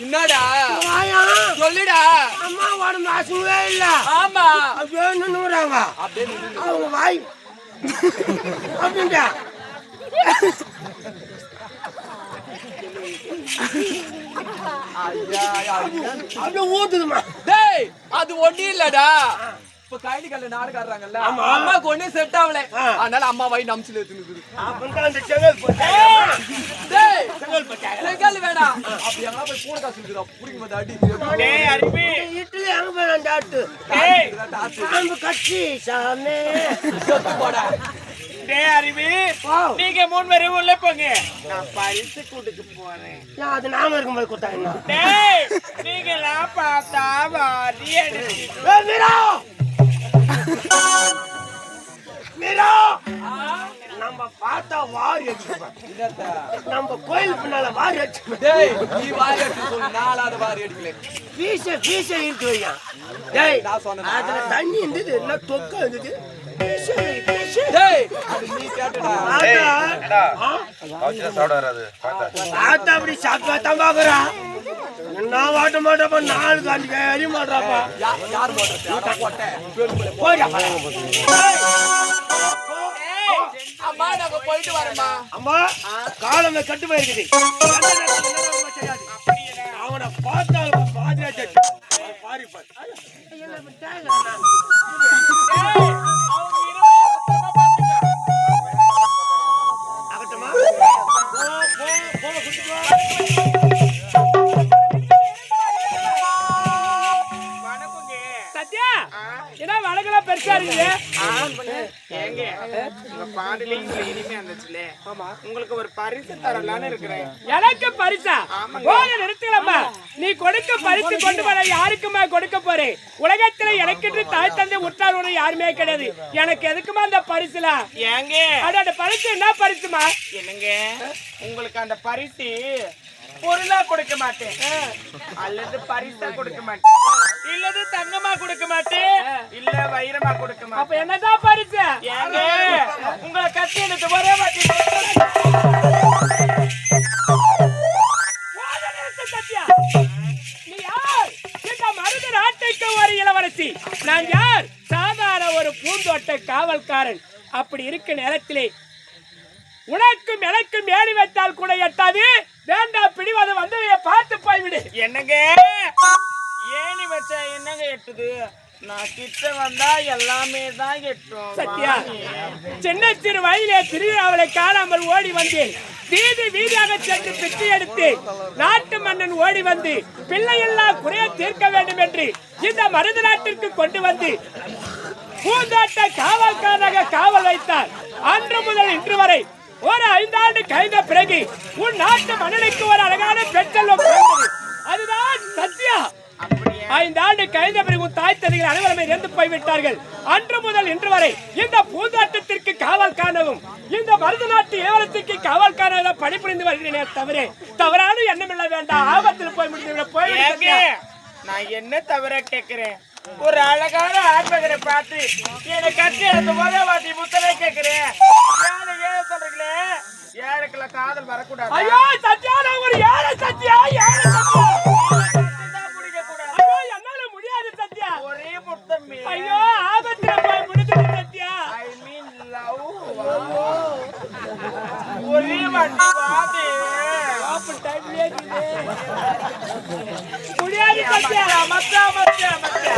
என்னடா சொல்லுடா. அம்மா உடம்பு அசுவே இல்ல. ஆமா அப்படியே நின்னுறாங்க. அவங்க வாய் அப்படின்டா அப்படியே ஊத்துதுமா. டேய் அது ஒண்ணு இல்லடா. இப்ப கைடி கல்ல நாடு காடுறாங்கல்ல, அம்மாக்கு ஒண்ணே செட் ஆகல, அதனால அம்மா வாய் நம்ச்சில எடுத்துனுக்குது. அப்ப அந்த செங்கல் போட்டா டேய் செங்கல் வேணாம். அப்ப எங்க போய் பூனை காசு இருக்குடா, புடிங்க மத அடி. டேய் அருவி இட்லி அங்க போய் நான் டாட்டு. டேய் சாம்பு கட்டி சாமே செத்து போடா. டேய் அருவி நீங்க 3 பேரும் உள்ள போங்க, நான் பரிசு கூட்டுக்கு போறேன். அது நாம இருக்கும்போது கொடுத்தாங்க. டேய் நீங்கலாம் பார்த்தா வாரி எடுத்து மீரா மீரா நம்ம பார்த்தா வாரி அடிச்சுப்பா. நம்ம கோயில் பின்னால வாரி அடிச்சு. டேய் நீ வாரி அடிச்சு சொல்லு, நாலாவது வாரி அடிக்கல. பீச இருக்கு வையா. டேய் நான் சொன்னேன் அதுல தண்ணி இருந்தது, என்ன தொக்க இருந்தது. டேய் அது நீ கேட்டடா. ஆத்தா அப்படி சாப்பிட்டா தான் பாக்குறா. நான் வாட்ட மாட்டப்ப 4 காண்டி அறிய மாட்டாப்பா. யார் போட்டே போயா அம்மா நாங்க போயிட்டு வரேம்மா. அம்மா காலமே கட்டு போயிருக்குது. அவனை பார்த்தாலும் பாதிராஜ பாரிப்பார். ஆகட்டுமா? சத்யா என்ன வடகெல்லாம் பெருசா இருக்குது. ஏங்க உங்க பாடலையும் இனிமே வந்துச்சுல, உங்களுக்கு ஒரு பரிசு தரலான்னு இருக்கிறேன். எனக்கு பரிசா? போன நிறுத்தலம்மா, நீ கொடுக்க பரிசு கொண்டு வர யாருக்குமா கொடுக்க போறேன்? உலகத்துல எனக்கென்று தாய் தந்தை உற்றார் உறவு யாருமே கிடையாது, எனக்கு எதுக்குமா அந்த பரிசுல? ஏங்க அந்த பரிசு என்ன பரிசுமா? என்னங்க உங்களுக்கு அந்த பரிசு பொருளா கொடுக்க மாட்டேன், அல்லது பரிசா கொடுக்க மாட்டேன், இல்லது தங்கமா கொடுக்க மாட்டேன், இல்ல வைரமா கொடுக்க மாட்டேன். அப்ப என்னதான் பரிசு? ஏங்க உங்களை கட்டி எனக்கு ஒரே வாட்டி நீ யார்? இந்த மருது நாட்டுக்கு ஒரு இளவரசி. நான் யார்? சாதாரண ஒரு பூந்தோட்ட காவல்காரன். அப்படி இருக்க நேரத்திலே உனக்கும் எனக்கும் ஏறி வைத்தால் கூட எட்டாது. வேண்டாம் பிடிவாத வந்து பார்த்து போய்விடு. என்னங்க ஏணி வச்சா என்னங்க எட்டுது? நான் கிட்ட வந்தா எல்லாமே தான் எட்டும். சத்யா சின்ன சிறு வயதிலே திருவிழாவலை காணாமல் ஓடி வந்தேன். வீதி வீதியாக சென்று பிச்சை எடுத்து நாட்டு மன்னன் ஓடி வந்து பிள்ளையெல்லாம் குறைய தீர்க்க வேண்டும் என்று இந்த மருது நாட்டிற்கு கொண்டு வந்து பூந்தோட்ட காவல்காரனாக காவல் வைத்தார். அன்று முதல் இன்று வரை ஒரு 5 ஆண்டு கழிந்த பிறகு உன் நாட்டு மன்னனுக்கு ஒரு அழகான பெற்றெல்வம் பிறந்தது. அதுதான் சத்யா. 5 ஆண்டு கழிந்த பிறகு உன் தாய் தந்தைகள் அனைவருமே இறந்து போய்விட்டார்கள். அன்று முதல் இன்று வரை இந்த பூந்தோட்டத்திற்கு காவல் காணவும் இந்த மருது நாட்டு இளவரசிக்கு காவல் காண பணிபுரிந்து வருகிறேனே தவிர தவறான எண்ணம் இல்ல. வேண்டாம், ஆபத்தில் போய் முடிந்து நான் என்ன தவிர கேட்கிறேன். ஒரு அழகான ஆண்மகனை பார்த்து என்னை கட்டி எடுத்து ஒரே வாட்டி முத்தனை கேட்கிறேன். ஏன் சொல்றீங்களே? ஏழைக்குள்ள காதல் வரக்கூடாது. ஐயோ சத்யா, நான் ஒரு ஏழை சத்யா, ஏழை சத்யா பிடிக்க கூடாது. ஐயோ என்னால முடியாது சத்யா. ஒரே முத்தம். ஐயோ ஆபத்துல போய் முடிஞ்சது சத்யா. ஐ மீன் லவ். ஒரே வாட்டி பாத்து ஆப் டைம்லே முடியாது சத்யா. மச்சா மச்சா மச்சா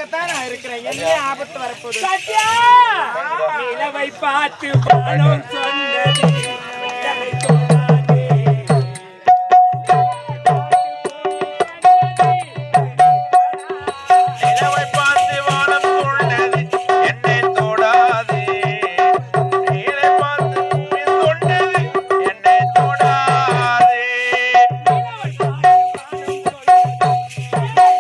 உனக்காகத்தான் நான் இருக்கிறேன். என்ன ஆபத்து வரப்போகுது? சத்யா நிலவை பார்த்து வானம் சொன்னது என்னை தொடாதே. நிலவை பார்த்து வானம் சொன்னது என்னை தொடாதே. நீரை பார்த்து பூமி சொன்னது என்னை தொடாதே. நிலவை பார்த்து வானம் சொன்னது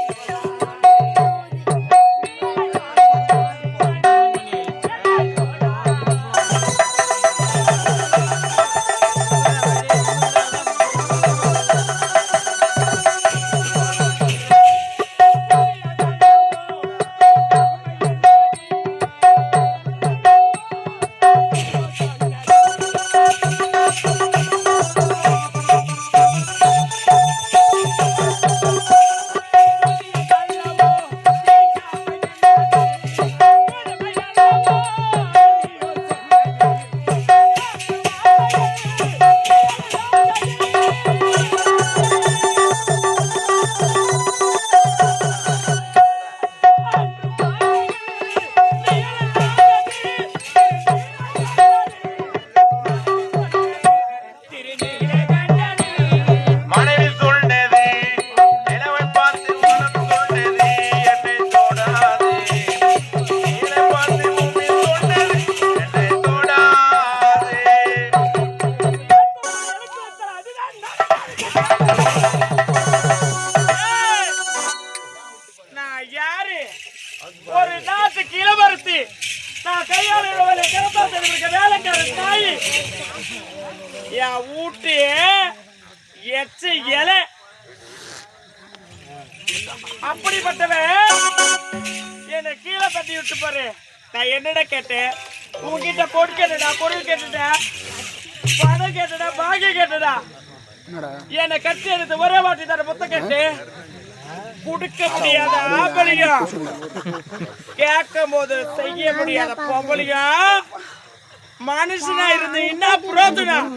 மனைவி சொன்னது நிலவை பார்த்து வானம் சொன்னது என்னை தொடாதே. நீரை பார்த்து பூமி சொன்னது என்னை தொடாதே. நான் யாரு? ஒரு நாட்டுக்கு இளவரசி. நான் கையாள வேலைக்காரன் தாய். என் வீட்டு எச்சு இலை. அப்படிப்பட்டவன் என்னை கீழே தட்டி விட்டு பாரு. நான் என்னடா கேட்டேன்? உங்ககிட்ட பொருள் கேட்டடா, பொருள் கேட்டுட்டா, பணம் கேட்டடா, பாக்கியம் கேட்டடா. என்னை கட்டி எடுத்து ஒரே வாட்டி தர மொத்தம் கேட்டு குடுக்க முடியாத ஆம்பளையும், கேட்கும் போது செய்ய முடியாத பொம்பளையும், மனுஷனா இருந்து என்ன புரோஜனம்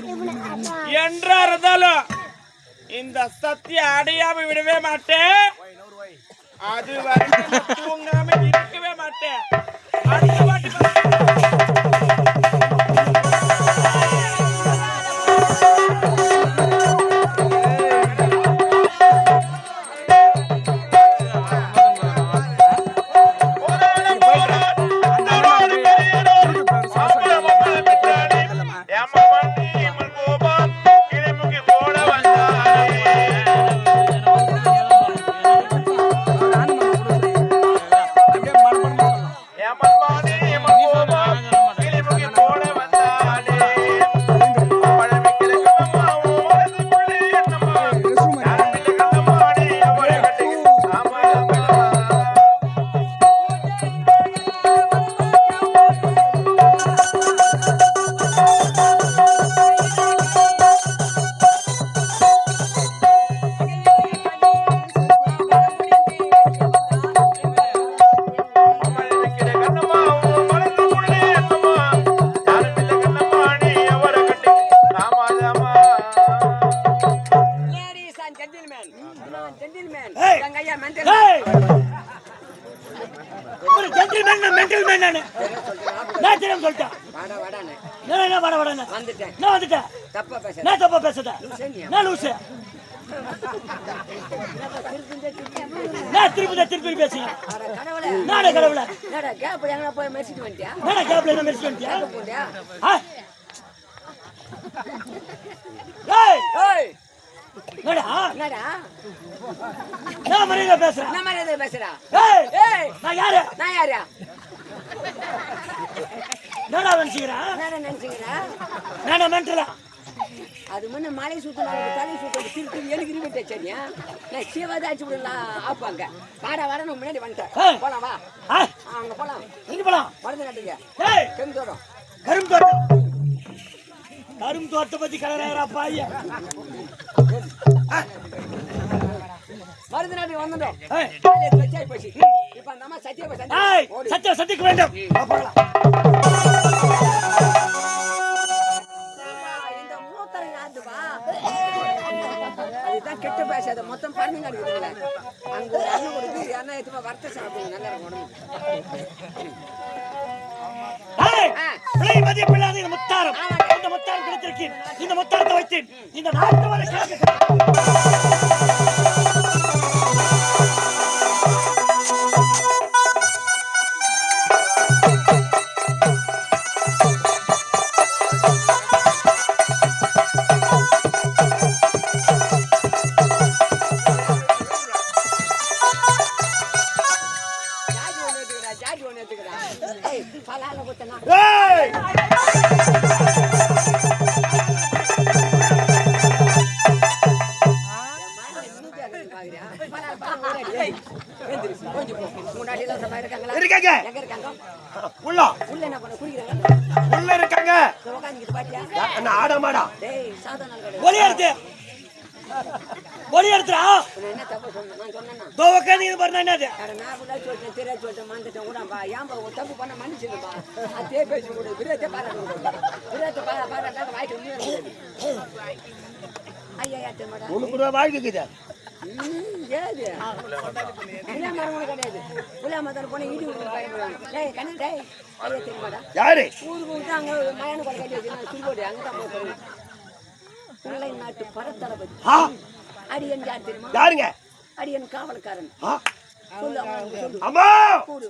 என்றா இருந்தாலும் இந்த சத்திய அடையாம விடவே மாட்டேன். அது வரைக்கும் தூங்காம இருக்கவே மாட்டேன். அடுத்த வாட்டி போராட போராட அந்தரோடு பெரியரோடு சாப்பிட பெற்றானே. ஏமாவன் நீமல் கோபால் கிளிமுகி போட வந்தானே. ஏமான் நீமல் கோபால் கிளிமுகி போட வந்தானே. பழமிக்கிற கண்ணம்மா ஓரதுக்குள்ளே என்னம்மா யாருமில்லை கண்ணம்மா நீ அவளை கட்டி ஆமா ஆமா. அமர்ந்திருக்கிற கண்ணம்மா உன் மனதுக்குள்ளே என்னம்மா யாருமில்லை கண்ணம்மா நீ அவரை கட்டி ஆமாதாமா. Ladies and gentlemen, gentlemen, Hey! எங்க ஐயா mental ஏய்! ஒரு gentleman நான் mental man நானு. நான் தெரியாம சொல்லிட்டேன். வாடா வாடான்னு நான் என்ன வட வடன்னு. வந்துட்டேன். நான் வந்துட்டேன். தப்பா பேச நான் தப்பா பேசுறேன். நான் லூசு. நான் திருப்பி பேசுறேன். கடவுளே நானே கடவுளே. என்னடா கேப் எங்கடா போய் மெரிச்சிட்டு வந்துட்டியா? நானே கேப்ல என்ன மெரிச்சு வந்துட்டியா? போண்டியா? ஆ? ஏய்! ஏய் என்னடா? என்னடா நான் மரியாதை பேசுறேன். என்ன மாதிரி எதுவும் பேசுறா? ஏய்! ஏய் நான் யாரு? நான் யாரா? என்னடா நினைச்சுக்கிறேன்? என்னடா நினைச்சீங்களா? நானே மென்டலா? அது முன்ன மலை சுத்தணும் தலை சுத்தணும் திருப்பி எனக்கு இருமிட்ட சரியா? நான் சிவதாச்சு விடலாம் ஆப்பாங்க. வாடா வாடா நான் முன்னாடி வந்துட்டேன். ஏய்! போலாம் வா. ஆ? அங்க போலாம். எங்க போலாம்? மருந்து நட்டுங்க. ஏய்! கெந்தோரம். கரும் தோட்டம். கரும் தோட்டத்தை பத்தி கலராரா பாய். மருந்து நாட்டுக்கு வந்துட்டோம். ஏய்! காலேஜ் வச்சாய் போச்சு. இப்ப அந்த அம்மா சத்தியா போய் ஏய்! ஓடி. சத்திக்க வேண்டும். வா போகலாம். இந்த மூத்தரை யாருப்பா? அது இதுதான் கெட்ட பேசாத மொத்தம் பண்ணி நடக்குதுங்களே அங்க ஒரு அண்ணன் கொடுத்து அண்ணா எதுமா வறுத்த சாப்பிடுங்க நல்லா இருக்கும் பிள்ளை மதிப்பில்லாத இந்த முத்தாரம் இந்த முத்தாரம் கிடைத்திருக்கேன் இந்த முத்தாரத்தை வைத்தேன் இந்த நாட்டு வரை ஜாடி ஒன்று எடுத்துக்கிறேன் ஏய் பலால குத்தனா வாழ்க்கை ஏது புளியா மரம் கிடையாது புளியா மரத்தில் போனால் இடி பயன்படுவாங்க டேய் கண்ணா டேய் ஐயா தெரியுமாடா யாரு ஊருக்கு வந்து அங்கே மயான கொலை கட்டி வச்சு சுருக்கோடு அங்கே தான் போய் பிள்ளை நாட்டு பரத்தளபதி அடியன் யார் தெரியுமா யாருங்க அடியன் காவல்காரன் சொல்லு சொல்லு அம்மா கூடு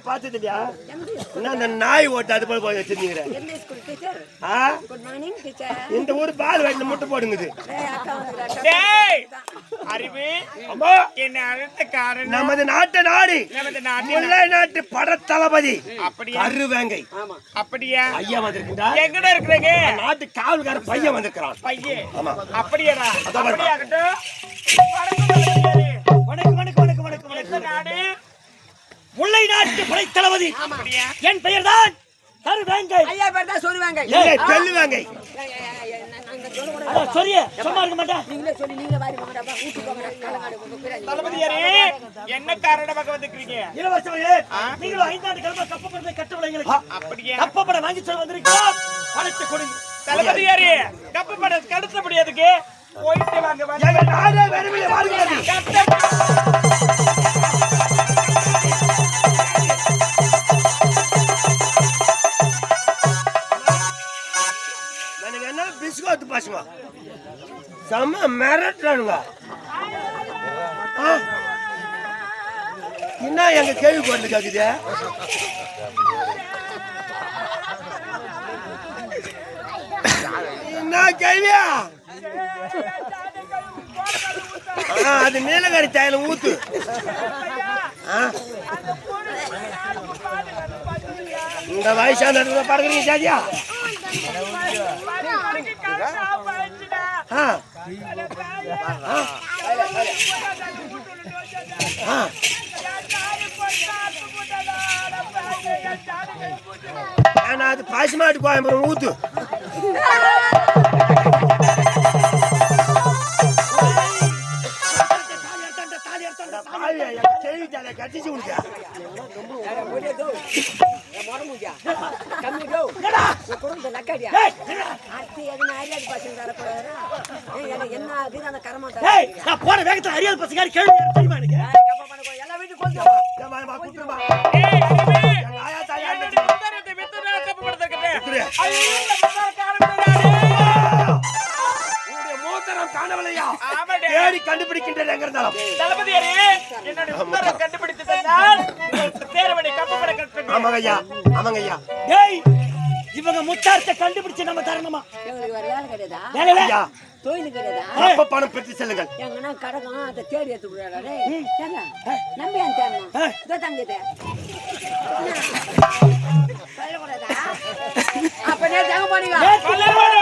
பார்த்தது இல்லையா என்ன அந்த நாய் ஓட்டு அது போல போய் வச்சிருந்தீங்க இந்த ஊர் பால் வயல்ல முட்டை போடுங்குது அறிவு அம்மா என்ன அழைத்த காரணம் நமது நாட்டு நாடு முல்லை நாட்டு படத்தளபதி அப்படியா கருவேங்கை அப்படியா ஐயா வந்திருக்கா எங்கடா இருக்கிறீங்க நாட்டு காவல்கார பையன் வந்திருக்கான் பையன் ஆமா அப்படியாடா அப்படியாகட்டும் வணக்கம் வணக்கம் வணக்கம் வணக்கம் வணக்கம் நாடு முல்லை நாட்டு படைத்தளபதி என் பெயர் தான் கருவேங்கை ஐயா பேர் தான் சொல்லுவாங்க தெல்லுவேங்கை சொரிய சும்மா இருக்க மாட்டா நீங்களே சொல்லி நீங்களே வாரி போங்கடா ஊட்டி போங்கடா கலங்காடு தளபதியாரே என்ன காரணமாக வந்திருக்கீங்க இளவரசர்களே நீங்களும் 5 ஆண்டு காலமா கப்பப்படத்தை கட்டவில்லைங்களுக்கு அப்படியே கப்பப்பட வாங்கி சொல்ல வந்திருக்கோம் பணத்தை கொடுங்க தளபதியாரே கப்பப்பட கடத்தபடியாதுக்கு போயிட்டு வாங்க வாங்க நானே வெறுமையில வாழ்கிறது பிஸ்கோத்து பசங்க செம்ம மிரட்டுறானுங்க என்ன எங்க கேள்வி போட்டு கேக்குது என்ன கேள்வியா அது நீலகரி சாயில ஊத்து இந்த வயசான பறக்குறீங்க சாதியா அது பாசிமாட்டு கோயம்புரம் ஊத்து கட்டிச்சு உனக்கு போன வேகத்துல அறியாத பசங்க கேள்வி தெரியுமா எனக்கு எல்லா வீட்டுக்கு மூத்தரம் காணவில்லையா தேடி கண்டுபிடிக்கின்றது எங்க இருந்தாலும் தளபதியாரே என்னோட உத்தரம் கண்டுபிடித்து தந்தால் தேர்வனை கப்பப்பட கட்டணும் ஆமாங்க ஐயா ஆமாங்க ஐயா டேய் இவங்க முத்தாரத்தை கண்டுபிடிச்சு நம்ம தரணுமா எங்களுக்கு வேற வேலை கிடையாதா வேலை ஐயா தொழில் கிடையாதா அப்ப பணம் பெற்று செல்லுங்கள் எங்கன்னா கடகம் அதை தேடி எடுத்து விடுறாடா டேய் ஏங்க நம்பி அந்தேன் இதோ தங்கிதே சொல்லக்கூடாதா அப்ப நேத்து எங்க போனீங்க